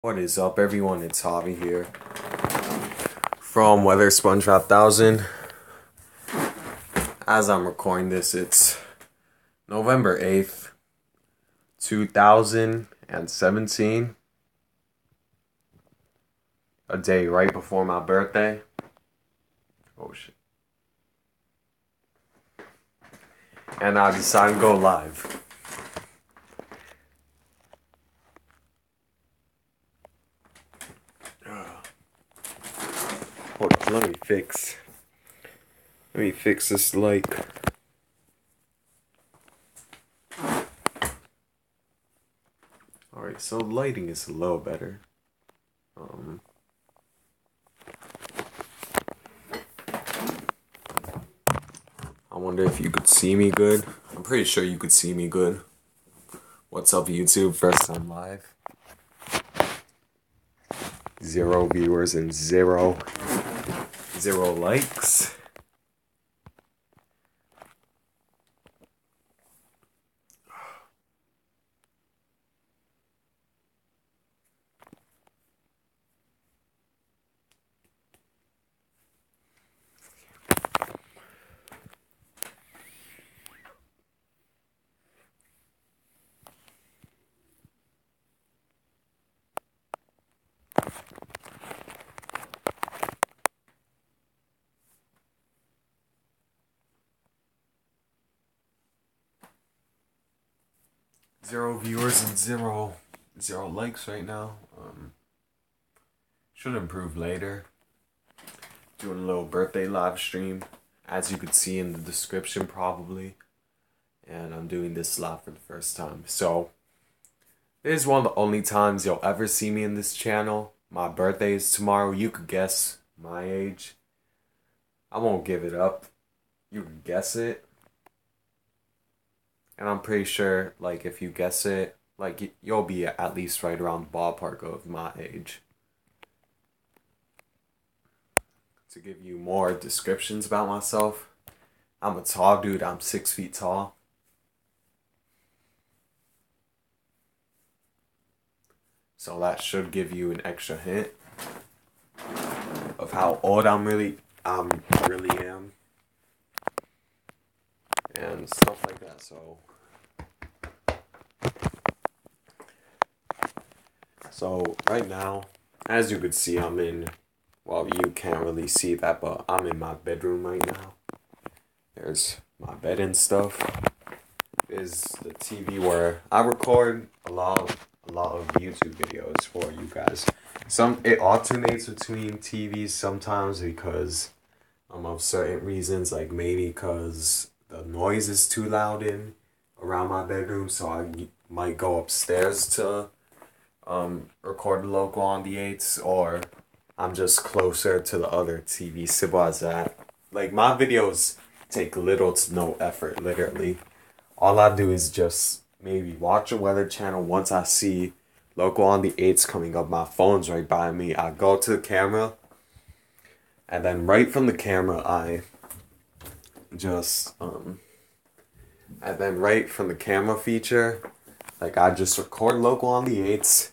What is up, everyone? It's Harvey here from Weather Sponge 5000. As I'm recording this, it's November 8th, 2017. A day right before my birthday. Oh shit. And I decided to go live. Hold on, let me fix this light. Alright, so lighting is a little better. I wonder if you could see me good. I'm pretty sure you could see me good. What's up, YouTube? First time live. 0 viewers and zero likes. Zero viewers and zero likes right now. Should improve later. Doing a little birthday live stream, as you could see in the description probably. And I'm doing this live for the first time. So, this is one of the only times you'll ever see me in this channel. My birthday is tomorrow. You could guess my age. I won't give it up. You can guess it. And I'm pretty sure, like, if you guess it, like, you'll be at least right around the ballpark of my age. To give you more descriptions about myself, I'm a tall dude. I'm 6 feet tall. So that should give you an extra hint of how old I really am. And stuff like that, So right now, as you could see, I'm in, well, you can't really see that, but I'm in my bedroom right now. There's my bed and stuff. There's the TV where I record a lot of YouTube videos for you guys. It alternates between TVs sometimes because of certain reasons, like maybe because the noise is too loud around my bedroom, so I might go upstairs to record the local on the 8s, or I'm just closer to the other TV. Simple as that. Like, my videos take little to no effort, literally. All I do is just maybe watch a weather channel. Once I see local on the 8s coming up, my phone's right by me, I go to the camera, and then right from the camera, I just, and then right from the camera feature, like, I just record local on the 8s,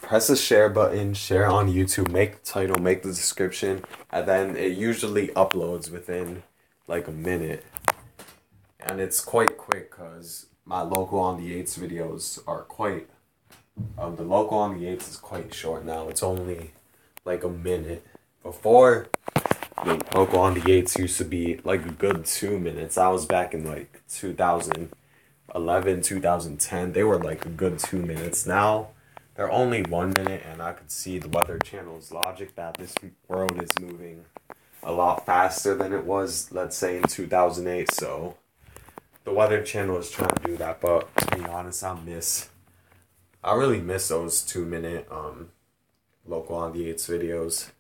press the share button, share on YouTube, make the title, make the description, and then it usually uploads within like a minute. And it's quite quick because my local on the 8s videos are quite, the local on the 8s is quite short now. It's only like a minute. Before, the local on the 8s used to be like a good 2 minutes. I was back in like 2011, 2010. They were like a good 2 minutes. Now, they're only 1 minute, and I could see the Weather Channel's logic that this world is moving a lot faster than it was, let's say, in 2008, so the Weather Channel is trying to do that, but to be honest, I really miss those 2 minute local on the 8s videos.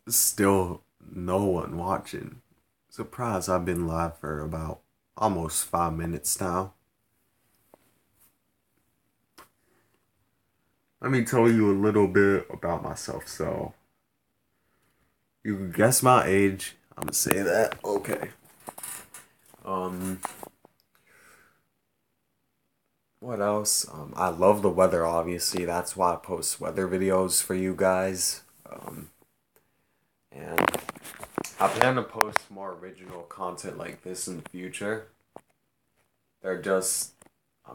Still no one watching. Surprised I've been live for about almost 5 minutes now. let me tell you a little bit about myself. So, you can guess my age. I'm gonna say that. Okay. Um, what else? I love the weather, obviously. That's why I post weather videos for you guys. And I plan to post more original content like this in the future. They're just,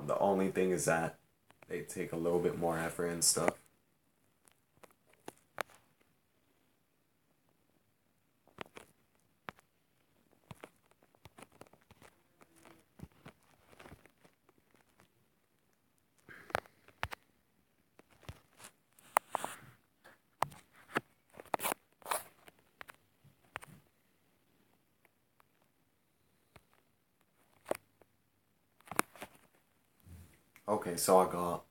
the only thing is that they take a little bit more effort and stuff. Okay, so I got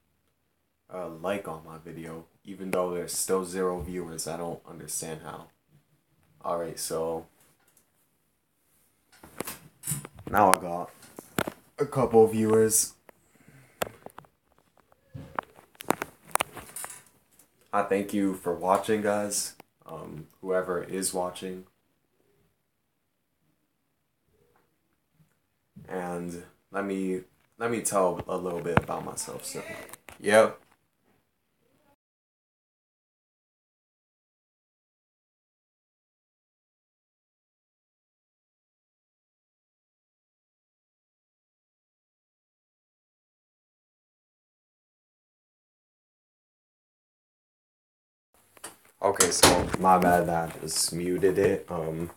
a like on my video, even though there's still 0 viewers. I don't understand how. Alright, so now I got a couple viewers. I thank you for watching, guys. Whoever is watching. And let me tell a little bit about myself. So, yep. Okay, so my bad that I just muted it. My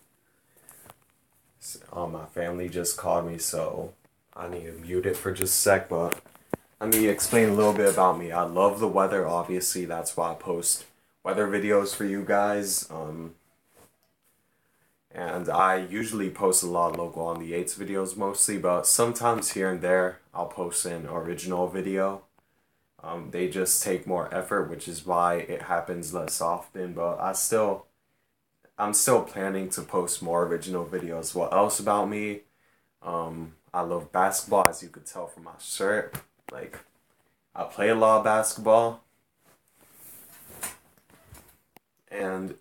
family just called me, so I need to mute it for just a sec. But let me explain a little bit about me. I love the weather, obviously. That's why I post weather videos for you guys. And I usually post a lot of local on the 8s videos mostly, but sometimes here and there I'll post an original video. They just take more effort, which is why it happens less often, but I'm still planning to post more original videos. What else about me? I love basketball, as you could tell from my shirt. Like, I play a lot of basketball. And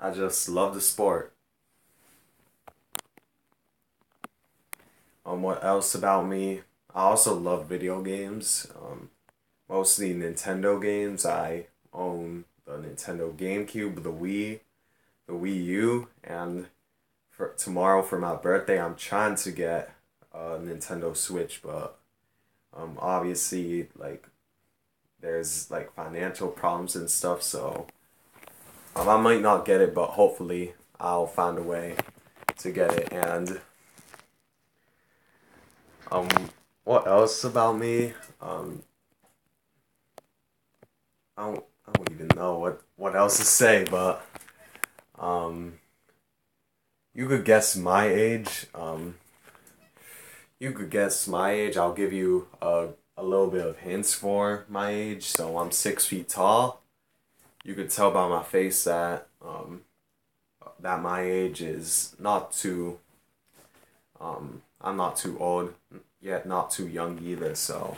I just love the sport. What else about me? I also love video games. Mostly Nintendo games. I own the Nintendo GameCube, the Wii U, and for tomorrow for my birthday, I'm trying to get a Nintendo Switch, but obviously, like, there's like financial problems and stuff, so I might not get it, but hopefully I'll find a way to get it. And um, what else about me? I don't even know what else to say, but you could guess my age. You could guess my age. I'll give you a little bit of hints for my age. So I'm 6 feet tall. You could tell by my face that that my age is not too. I'm not too old, yet not too young either. So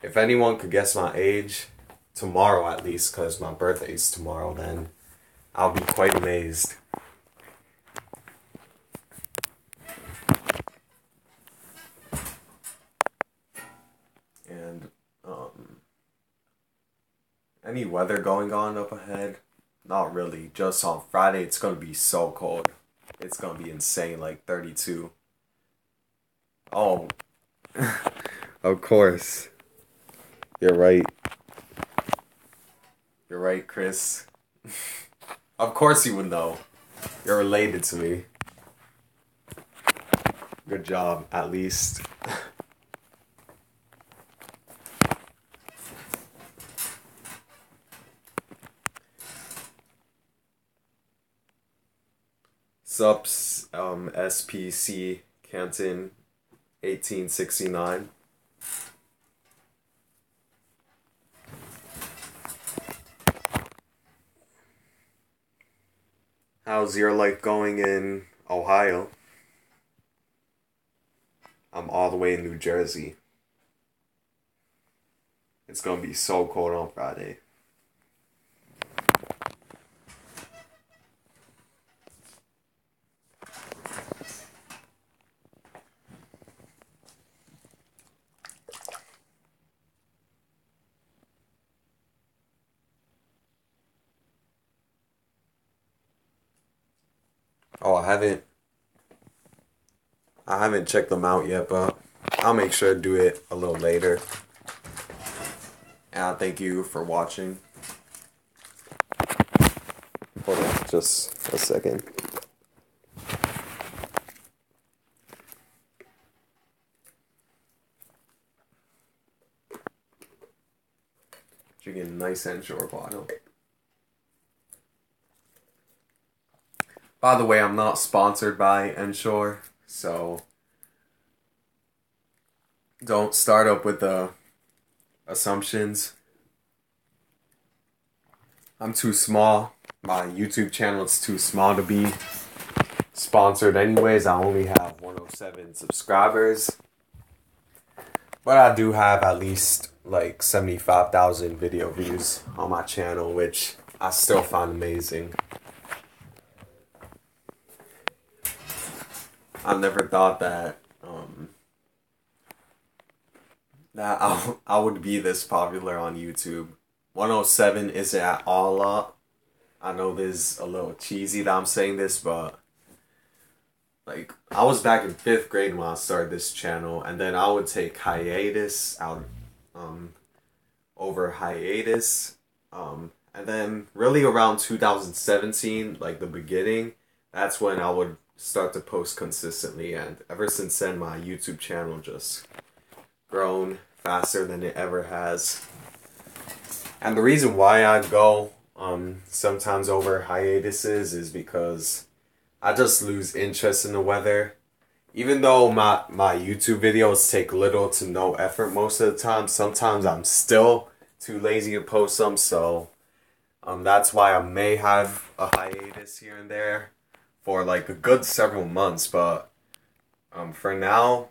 if anyone could guess my age tomorrow, at least, because my birthday's tomorrow, then I'll be quite amazed. And any weather going on up ahead? Not really. Just on Friday, it's gonna be so cold. It's gonna be insane, like 32. Oh, of course. You're right. You're right, Chris. Of course you would know. You're related to me. Good job, at least. Sups, SPC Canton 1869. How's your life going in Ohio? I'm all the way in New Jersey. It's gonna be so cold on Friday. Oh, I haven't checked them out yet, but I'll make sure to do it a little later. And I thank you for watching. Hold on just a second. Drinking a nice Ensure bottle. By the way, I'm not sponsored by Ensure, so don't start up with the assumptions. I'm too small. My YouTube channel is too small to be sponsored anyways. I only have 107 subscribers. But I do have at least like 75,000 video views on my channel, which I still find amazing. I never thought that I would be this popular on YouTube. 107 isn't at all up. I know this is a little cheesy that I'm saying this, but like I was back in 5th grade when I started this channel, and then I would take hiatus out over hiatus. And then really around 2017, like the beginning, that's when I would start to post consistently, and ever since then my YouTube channel just grown faster than it ever has. And the reason why I go sometimes over hiatuses is because I just lose interest in the weather. Even though my YouTube videos take little to no effort most of the time, sometimes I'm still too lazy to post them, so that's why I may have a hiatus here and there for like a good several months, but for now,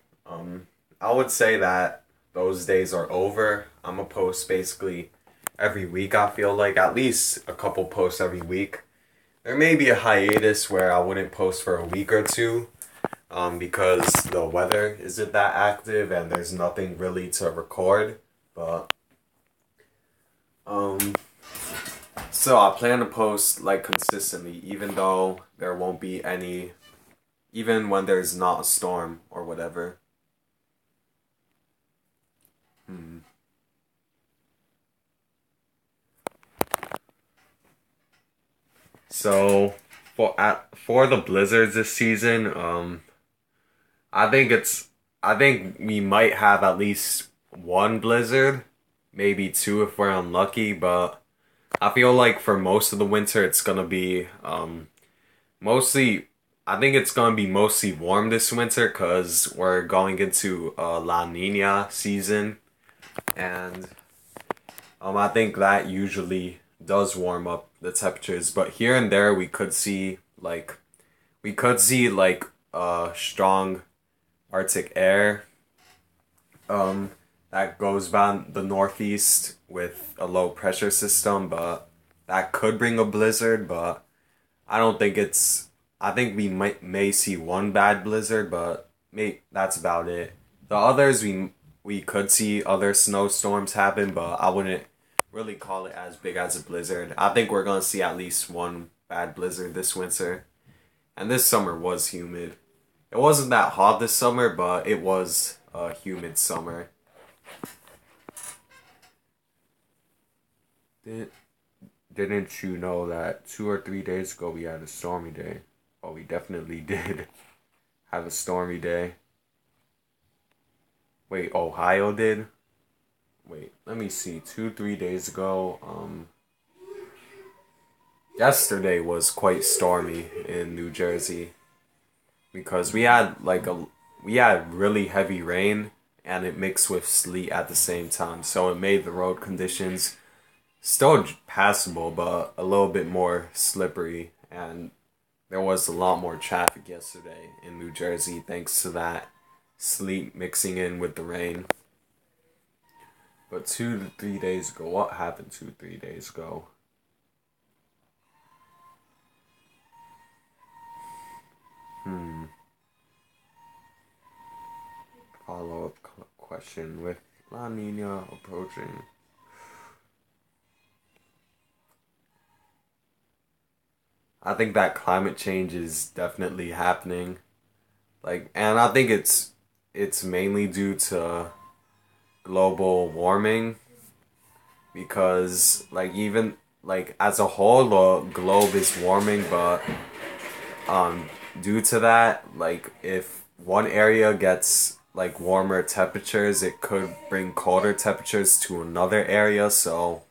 I would say that those days are over. I'm gonna post basically every week. I feel like at least a couple posts every week. There may be a hiatus where I wouldn't post for a week or two because the weather isn't that active and there's nothing really to record, but so I plan to post like consistently, even though there won't be any, even when there's not a storm or whatever. So for the blizzards this season, I think we might have at least one blizzard, maybe two if we're unlucky, but I feel like for most of the winter it's gonna be mostly, I think it's gonna be mostly warm this winter because we're going into La Nina season, and I think that usually does warm up the temperatures, but here and there we could see like strong Arctic air that goes by the northeast with a low pressure system, but that could bring a blizzard, but I don't think it's, I think we may see one bad blizzard, but that's about it. The others we could see other snowstorms happen, but I wouldn't really call it as big as a blizzard. I think we're gonna see at least one bad blizzard this winter. And this summer was humid. It wasn't that hot this summer, but it was a humid summer. Didn't you know that 2 or 3 days ago we had a stormy day? Oh, we definitely did have a stormy day. Wait, Ohio did? Wait, let me see. 2-3 days ago, yesterday was quite stormy in New Jersey because we had really heavy rain and it mixed with sleet at the same time, so it made the road conditions still passable but a little bit more slippery, and there was a lot more traffic yesterday in New Jersey thanks to that sleet mixing in with the rain. But 2 to 3 days ago, what happened 2 3 days ago? Follow-up question with La Nina approaching. I think that climate change is definitely happening. And I think it's mainly due to global warming, because even as a whole the globe is warming, but due to that, if one area gets warmer temperatures, it could bring colder temperatures to another area. So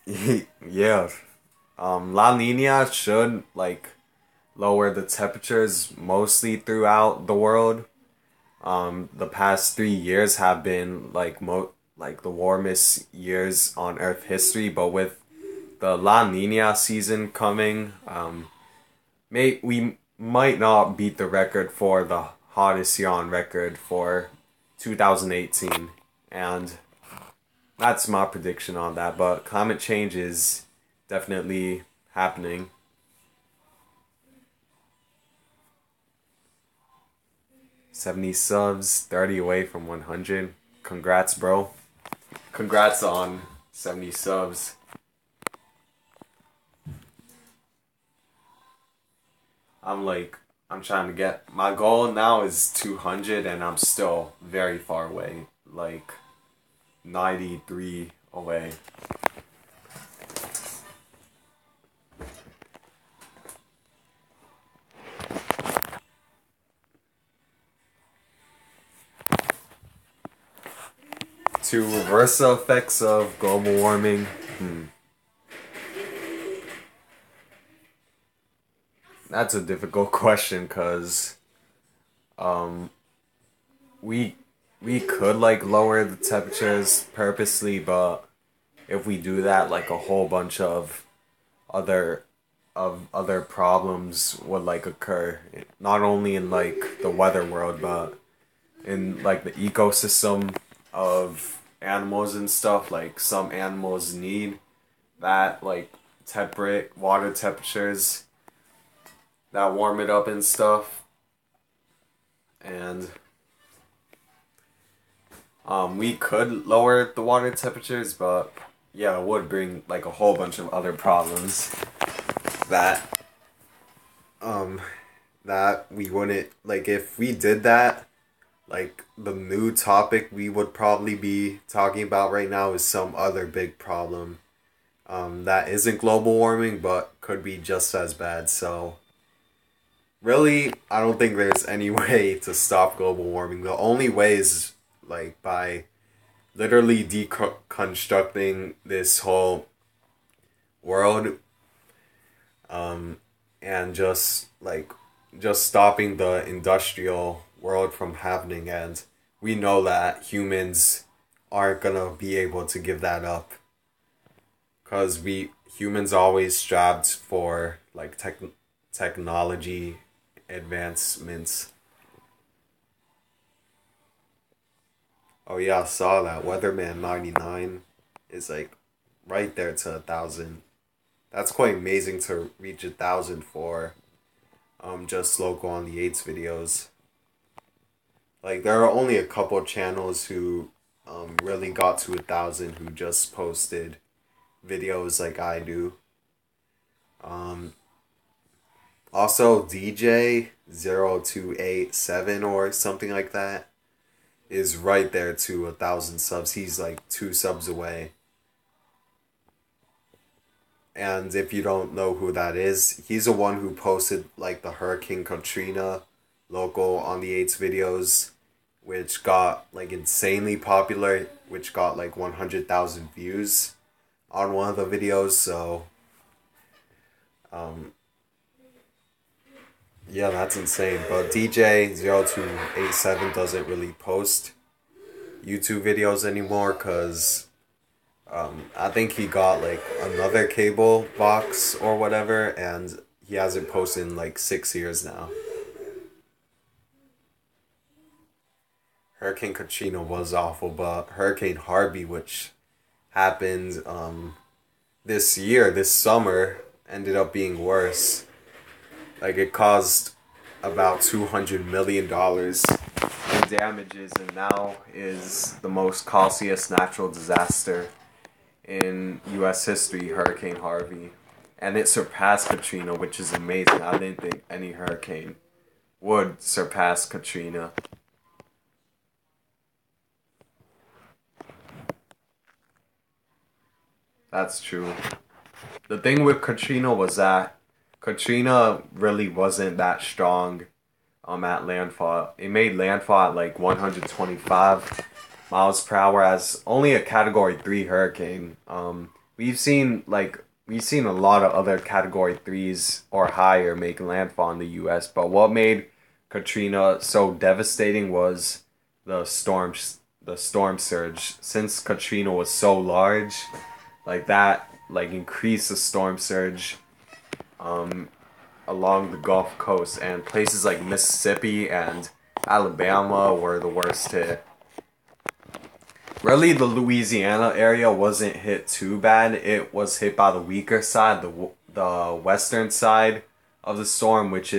yeah, La Nina should lower the temperatures mostly throughout the world. The past 3 years have been the warmest years on Earth history, but with the La Nina season coming, we might not beat the record for the hottest year on record for 2018, and that's my prediction on that. But climate change is definitely happening. 70 subs, 30 away from 100. Congrats, bro. Congrats on 70 subs. I'm trying to get, my goal now is 200 and I'm still very far away. 93 away. To reverse the effects of global warming, that's a difficult question, because we could lower the temperatures purposely, but if we do that, a whole bunch of other problems would occur, not only in the weather world, but in the ecosystem of animals and stuff. Some animals need that temperate water temperatures that warm it up and stuff. And we could lower the water temperatures, but yeah, it would bring a whole bunch of other problems that that we wouldn't, if we did that, the new topic we would probably be talking about right now is some other big problem that isn't global warming but could be just as bad. So really, I don't think there's any way to stop global warming. The only way is by literally deconstructing this whole world, and just stopping the industrial world from happening. And we know that humans aren't gonna be able to give that up, because humans always strived for technology advancements. Oh yeah, I saw that Weatherman 99 is right there to 1,000. That's quite amazing to reach 1,000 for just local on the 8's videos. There are only a couple channels who really got to 1,000 who just posted videos like I do. Also, DJ 0287 or something like that is right there to 1,000 subs. He's 2 subs away. And if you don't know who that is, he's the one who posted the Hurricane Katrina local on the 8's videos, which got insanely popular, which got 100,000 views on one of the videos. So yeah, that's insane. But DJ 0287 doesn't really post YouTube videos anymore, because I think he got another cable box or whatever, and he hasn't posted in 6 years now. Hurricane Katrina was awful, but Hurricane Harvey, which happened this year, this summer, ended up being worse. Like it caused about $200 million in damages, and now is the most costliest natural disaster in U.S. history, Hurricane Harvey. And it surpassed Katrina, which is amazing. I didn't think any hurricane would surpass Katrina. That's true. The thing with Katrina was that Katrina really wasn't that strong at landfall. It made landfall at like 125 miles per hour as only a category 3 hurricane. We've seen a lot of other category 3s or higher make landfall in the US, but what made Katrina so devastating was the storm surge. Since Katrina was so large, like that like increased the storm surge um along the Gulf Coast, and places like Mississippi and Alabama were the worst hit. Really, the Louisiana area wasn't hit too bad. It was hit by the weaker side, the western side of the storm, which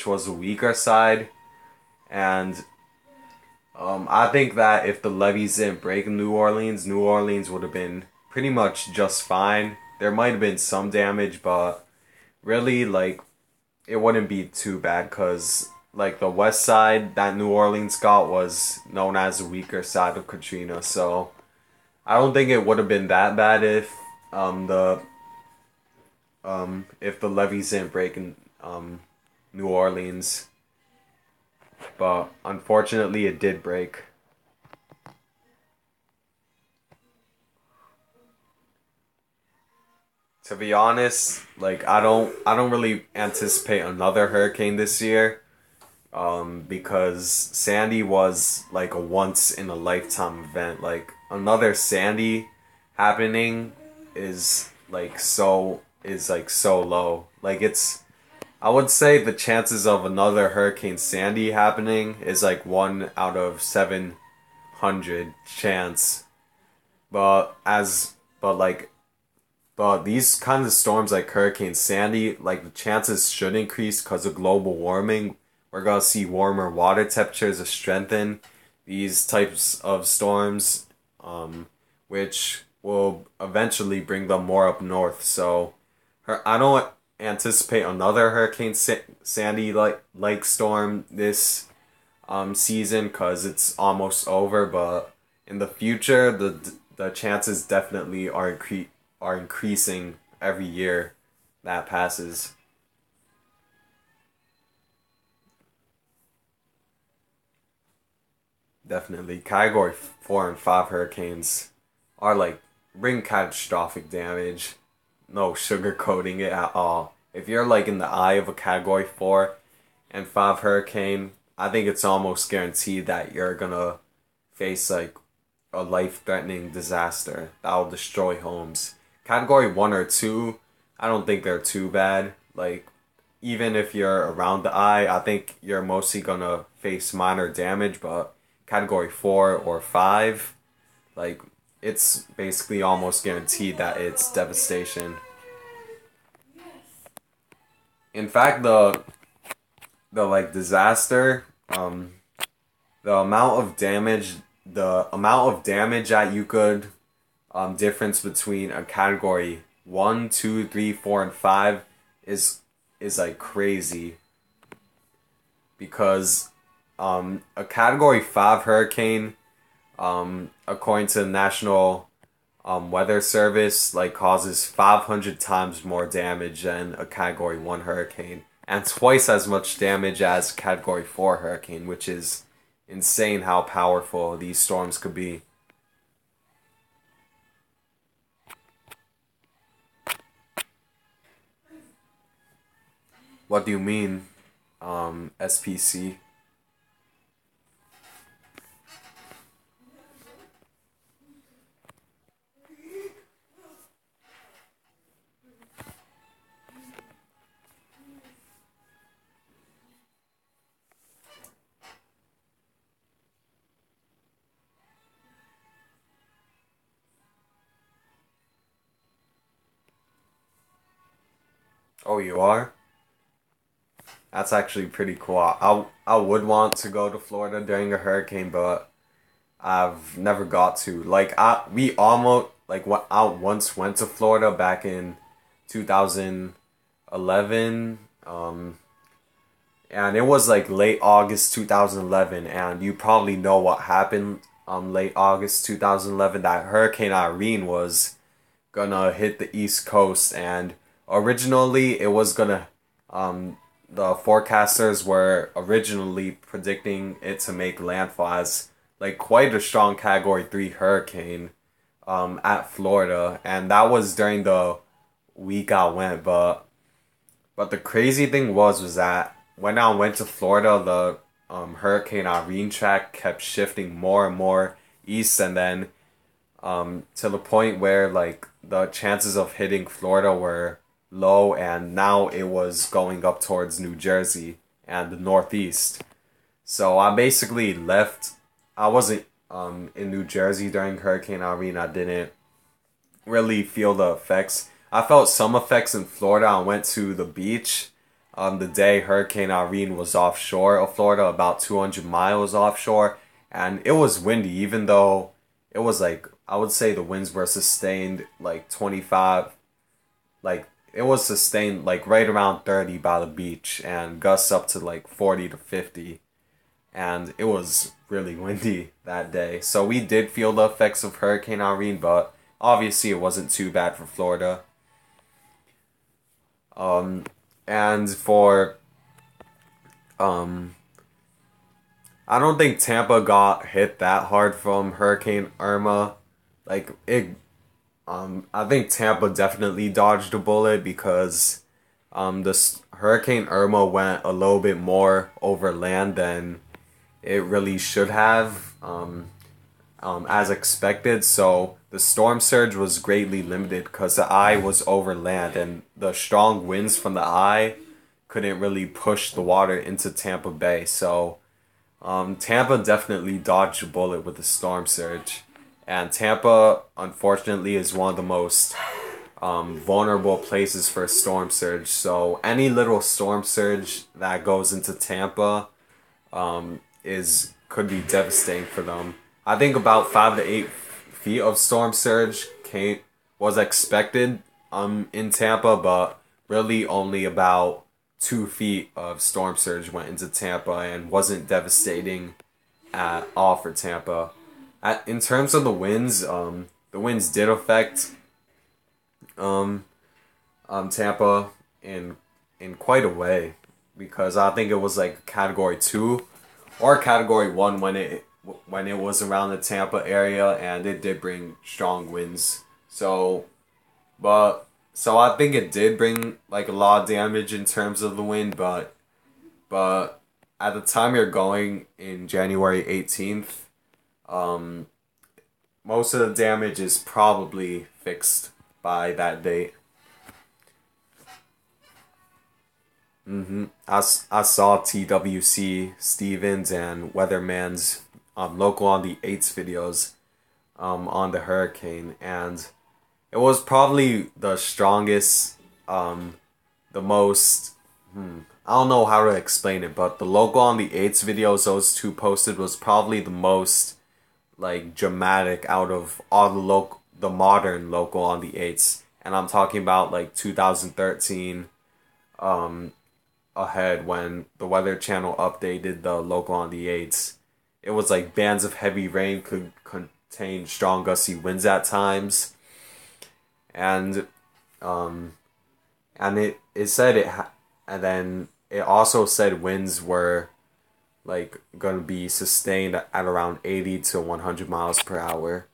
was the weaker side, and I think that if the levees didn't break in New Orleans would have been pretty much just fine. There might have been some damage, but really, like, it wouldn't be too bad because, like, the west side that New Orleans got was known as the weaker side of Katrina. So I don't think it would have been that bad if the levees didn't break in New Orleans. But unfortunately, it did break. To be honest, like I don't really anticipate another hurricane this year. Because Sandy was like a once in a lifetime event. Like another Sandy happening is so low. Like it's I would say the chances of another Hurricane Sandy happening is like 1 out of 700 chance. But as but like but these kinds of storms like Hurricane Sandy, like the chances should increase because of global warming. We're gonna see warmer water temperatures to strengthen these types of storms, which will eventually bring them more up north. So, I don't anticipate another Hurricane Sandy like storm this season because it's almost over. But in the future, the chances definitely are increasing every year that passes. Definitely. Category 4 and 5 hurricanes are like bring catastrophic damage. No sugarcoating it at all. If you're like in the eye of a category 4 and 5 hurricane, I think it's almost guaranteed that you're gonna face like a life-threatening disaster that will destroy homes. Category 1 or 2, I don't think they're too bad. Like even if you're around the eye, I think you're mostly gonna face minor damage, but category 4 or 5, like it's basically almost guaranteed that it's devastation. In fact, the like disaster, the amount of damage, that you could difference between a category 1, 2, 3, 4, and 5 is like crazy because a category 5 hurricane, according to the National Weather Service, like causes 500 times more damage than a category 1 hurricane and twice as much damage as category 4 hurricane, which is insane how powerful these storms could be. What do you mean, SPC? Oh, you are? That's actually pretty cool. I would want to go to Florida during a hurricane, but I've never got to. Like we almost like what I once went to Florida back in 2011. And it was like late August 2011, and you probably know what happened late August 2011. That Hurricane Irene was gonna hit the East Coast, and originally it was gonna the forecasters were originally predicting it to make landfall as like quite a strong Category 3 hurricane at Florida, and that was during the week I went. But the crazy thing was that when I went to Florida, the Hurricane Irene track kept shifting more and more east, and then to the point where like the chances of hitting Florida were low, and now it was going up towards New Jersey and the Northeast. So I basically left. I wasn't in New Jersey during Hurricane Irene. I didn't really feel the effects. I felt some effects in Florida. I went to the beach the day Hurricane Irene was offshore of Florida, about 200 miles offshore, and it was windy, even though it was like, I would say the winds were sustained like 25, like it was sustained like right around 30 by the beach, and gusts up to like 40 to 50, and it was really windy that day. So we did feel the effects of Hurricane Irene, but obviously it wasn't too bad for Florida. And for um I don't think Tampa got hit that hard from Hurricane Irma. Like it I think Tampa definitely dodged a bullet because this Hurricane Irma went a little bit more over land than it really should have, as expected. So the storm surge was greatly limited because the eye was over land, and the strong winds from the eye couldn't really push the water into Tampa Bay. So Tampa definitely dodged a bullet with the storm surge. And Tampa, unfortunately, is one of the most vulnerable places for a storm surge. So any little storm surge that goes into Tampa is could be devastating for them. I think about 5 to 8 feet of storm surge was expected in Tampa, but really only about 2 feet of storm surge went into Tampa and wasn't devastating at all for Tampa. In terms of the winds did affect um, Tampa in quite a way, because I think it was like Category 2 or Category 1 when it was around the Tampa area, and it did bring strong winds. So I think it did bring like a lot of damage in terms of the wind, but at the time you're going in January 18th, um, most of the damage is probably fixed by that date. I saw TWC Stevens and Weatherman's local on the 8s videos on the hurricane, and it was probably the strongest, the most, I don't know how to explain it, but the local on the 8s videos those two posted was probably the most like dramatic out of all the modern local on the 8s. And I'm talking about like 2013 ahead, when the Weather Channel updated the local on the 8s. It was like bands of heavy rain could contain strong gusty winds at times, and um it said and then it also said winds were like gonna be sustained at around 80 to 100 miles per hour.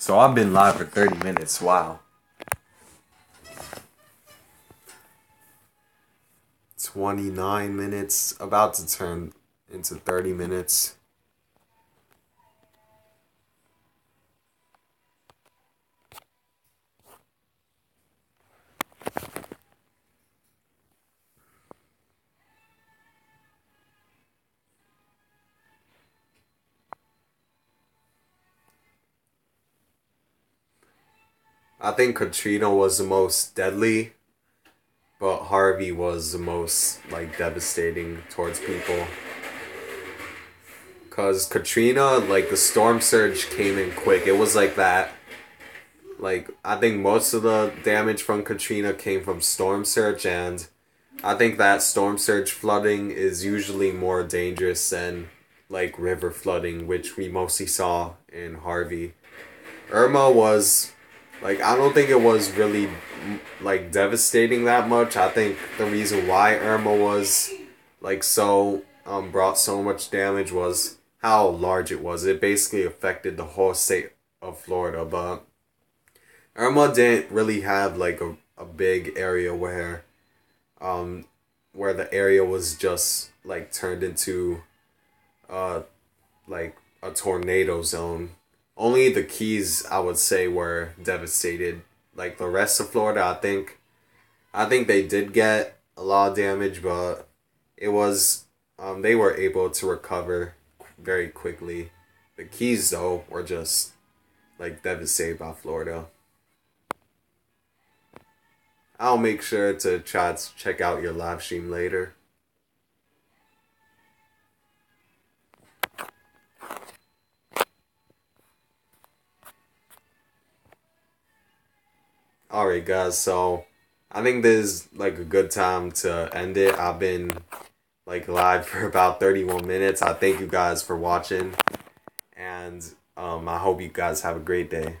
So I've been live for 30 minutes. Wow. 29 minutes, about to turn into 30 minutes. I think Katrina was the most deadly, but Harvey was the most like devastating towards people. Cause Katrina, like the storm surge came in quick. It was like that. Like I think most of the damage from Katrina came from storm surge, and I think that storm surge flooding is usually more dangerous than like river flooding, which we mostly saw in Harvey. Irma was like, I don't think it was really like devastating that much. I think the reason why Irma was like so brought so much damage was how large it was. It basically affected the whole state of Florida, but Irma didn't really have like a big area um where the area was just like turned into uh like a tornado zone. Only the Keys, I would say, were devastated. Like the rest of Florida, I think they did get a lot of damage, but it was they were able to recover very quickly. The Keys though were just like devastated by Florida. I'll make sure to try to check out your live stream later. Alright guys, so I think this is like a good time to end it. I've been like live for about 31 minutes. I thank you guys for watching, and I hope you guys have a great day.